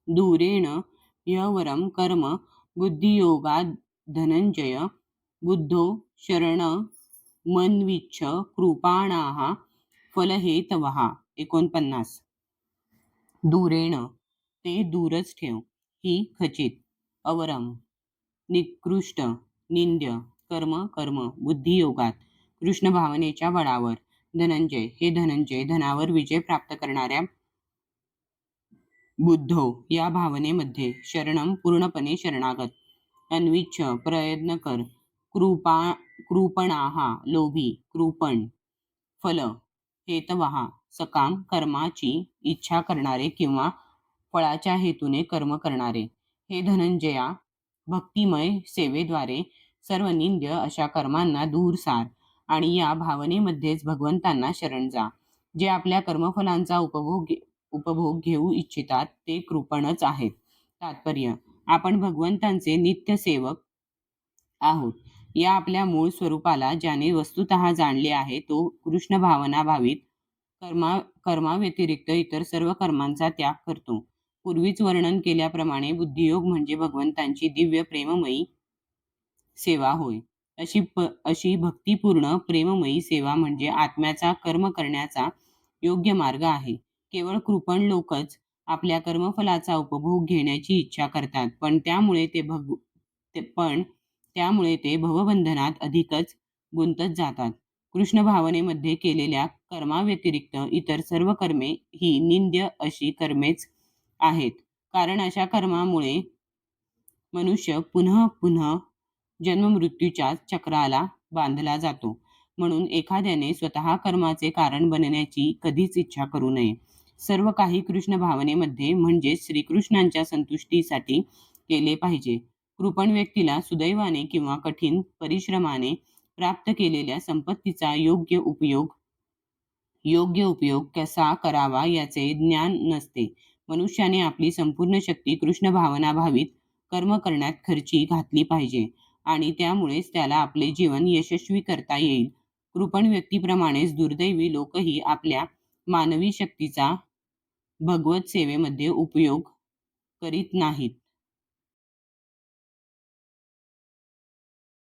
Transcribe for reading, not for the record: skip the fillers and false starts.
दूरेण ह्यवरं कर्म बुद्धियोगात् धनंजय बुद्धो शरणमन्विच्छ कृपाणाः फलहेतवः. 49. दूरेण ते दूरच ठेव, ही खचित, अवरम निकृष्ट, निंद्य, कर्म बुद्धियोगात कृष्ण भावनेच्या बळावर, धनंजय हे धनंजय धनावर विजय प्राप्त करणाऱ्या बुद्धो या भावनेमध्ये, शरणम पूर्णपणे शरणागत, अन्विच्छ प्रयत्न कर, कृपणाहा लोभी, कृपण, फल, हेतवहा सकाम कर्माची इच्छा करणारे किंवा फळाच्या हेतूने कर्म करणारे. हे धनंजया, भक्तिमय सेवेद्वारे सर्व निंद्य अशा कर्मांना दूर सार आणि या भावनेमध्येच भगवंतांना शरण जा. जे आपल्या कर्मफलांचा उपभोग घेऊ इच्छितात ते कृपणच आहेत. तात्पर्य: आपण भगवंतांचे नित्य सेवक आहोत. या आपल्या मूळ स्वरूपाला ज्याने वस्तुतः जाणले आहे तो कृष्ण भावना भावित कर्माव्यतिरिक्त इतर सर्व कर्मांचा त्याग करतो. पूर्वीच वर्णन केल्याप्रमाणे बुद्धियोग म्हणजे भगवंतांची दिव्य प्रेममयी सेवा होय. अशी भक्तिपूर्ण प्रेममयी सेवा म्हणजे आत्म्याचा कर्म करण्याचा योग्य मार्ग आहे. केवळ कृपण लोकच आपल्या कर्मफलाचा उपभोग घेण्याची इच्छा करतात, पण त्यामुळे ते भवबंधनात अधिकच गुंतत जातात. कृष्ण भावनेमध्ये केलेल्या कर्माव्यतिरिक्त इतर सर्व कर्मे ही निंद्य अशी कर्मेच आहेत, कारण अशा कर्मामुळे मनुष्य पुनः पुनः जन्ममृत्यूच्या चक्राला बांधला जातो. म्हणून एखाद्याने स्वतः कर्माचे कारण बनण्याची कधीच इच्छा करू नये. सर्व काही कृष्ण भावनेमध्ये म्हणजेच श्रीकृष्णांच्या संतुष्टीसाठी केले पाहिजे. कृपण व्यक्तीला सुदैवाने किंवा कठीण परिश्रमाने प्राप्त केलेल्या संपत्तीचा योग्य उपयोग कसा करावा याचे ज्ञान नसते. मनुष्याने आपली संपूर्ण शक्ती कृष्ण भावना भावित कर्म करण्यात खर्ची घातली पाहिजे आणि त्यामुळेच त्याला आपले जीवन यशस्वी करता येईल. कृपण व्यक्तीप्रमाणेच दुर्दैवी लोकही आपल्या मानवी शक्तीचा भगवत सेवेमध्ये उपयोग करीत नाहीत.